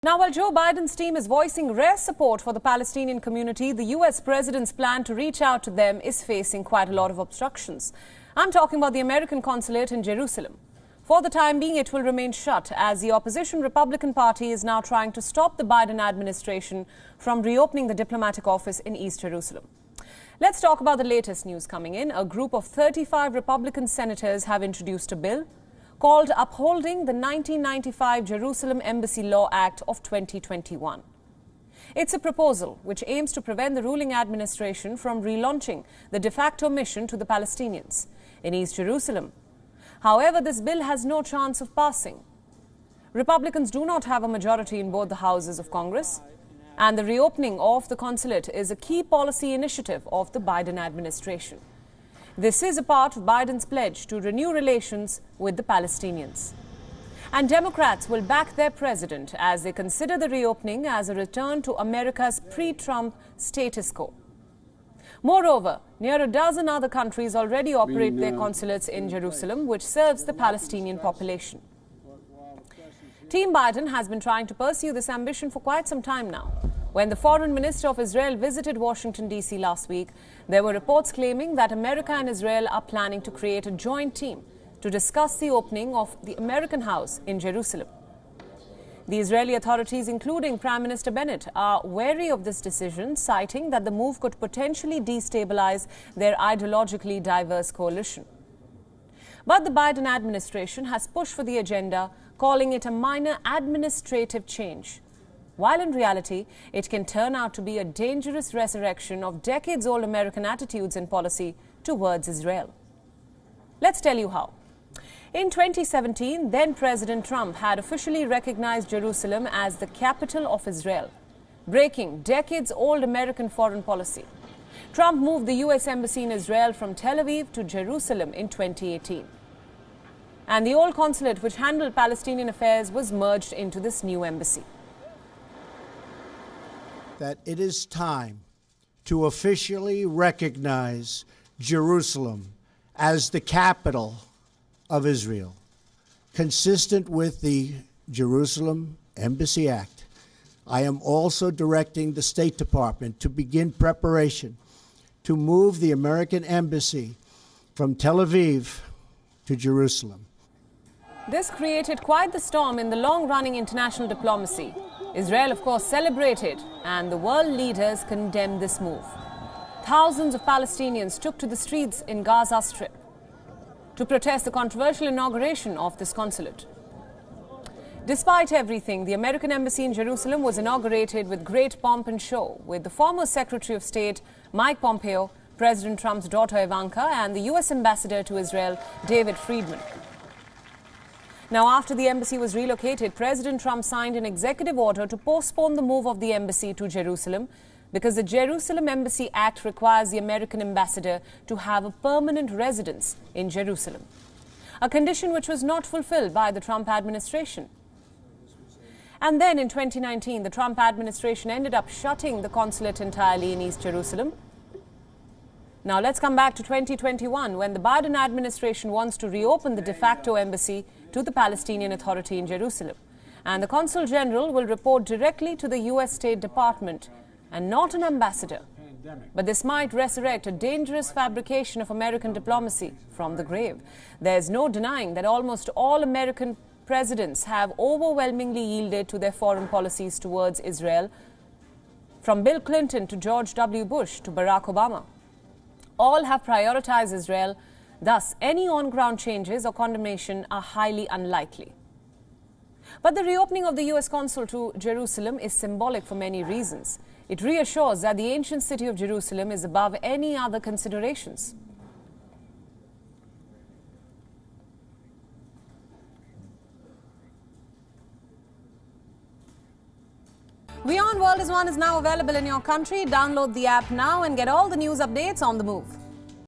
Now, while Joe Biden's team is voicing rare support for the Palestinian community, the US president's plan to reach out to them is facing quite a lot of obstructions. I'm talking about the American consulate in Jerusalem. For the time being, it will remain shut as the opposition Republican Party is now trying to stop the Biden administration from reopening the diplomatic office in East Jerusalem. Let's talk about the latest news coming in. A group of 35 Republican senators have introduced a bill called Upholding the 1995 Jerusalem Embassy Law Act of 2021. It's a proposal which aims to prevent the ruling administration from relaunching the de facto mission to the Palestinians in East Jerusalem. However, this bill has no chance of passing. Republicans do not have a majority in both the houses of Congress, and the reopening of the consulate is a key policy initiative of the Biden administration. This is a part of Biden's pledge to renew relations with the Palestinians. And Democrats will back their president as they consider the reopening as a return to America's pre-Trump status quo. Moreover, near a dozen other countries already operate their consulates in Jerusalem, which serves the Palestinian population. Team Biden has been trying to pursue this ambition for quite some time now. When the foreign minister of Israel visited Washington, D.C. last week, there were reports claiming that America and Israel are planning to create a joint team to discuss the opening of the American house in Jerusalem. The Israeli authorities, including Prime Minister Bennett, are wary of this decision, citing that the move could potentially destabilize their ideologically diverse coalition. But the Biden administration has pushed for the agenda, calling it a minor administrative change, while in reality, it can turn out to be a dangerous resurrection of decades-old American attitudes and policy towards Israel. Let's tell you how. In 2017, then-President Trump had officially recognized Jerusalem as the capital of Israel, breaking decades-old American foreign policy. Trump moved the U.S. Embassy in Israel from Tel Aviv to Jerusalem in 2018. And the old consulate, which handled Palestinian affairs, was merged into this new embassy. That it is time to officially recognize Jerusalem as the capital of Israel, consistent with the Jerusalem Embassy Act. I am also directing the State Department to begin preparation to move the American Embassy from Tel Aviv to Jerusalem. This created quite the storm in the long-running international diplomacy. Israel, of course, celebrated, and the world leaders condemned this move. Thousands of Palestinians took to the streets in Gaza Strip to protest the controversial inauguration of this consulate. Despite everything, the American embassy in Jerusalem was inaugurated with great pomp and show, with the former Secretary of State Mike Pompeo, President Trump's daughter Ivanka, and the U.S. Ambassador to Israel, David Friedman. Now, after the embassy was relocated, President Trump signed an executive order to postpone the move of the embassy to Jerusalem because the Jerusalem Embassy Act requires the American ambassador to have a permanent residence in Jerusalem, a condition which was not fulfilled by the Trump administration. And then in 2019, the Trump administration ended up shutting the consulate entirely in East Jerusalem. Now, let's come back to 2021, when the Biden administration wants to reopen the de facto embassy to the Palestinian Authority in Jerusalem. And the Consul General will report directly to the U.S. State Department and not an ambassador. But this might resurrect a dangerous fabrication of American diplomacy from the grave. There's no denying that almost all American presidents have overwhelmingly yielded to their foreign policies towards Israel, from Bill Clinton to George W. Bush to Barack Obama. All have prioritized Israel. Thus, any on-ground changes or condemnation are highly unlikely. But the reopening of the U.S. consul to Jerusalem is symbolic for many reasons. It reassures that the ancient city of Jerusalem is above any other considerations. WION World is now available in your country. Download the app now and get all the news updates on the move.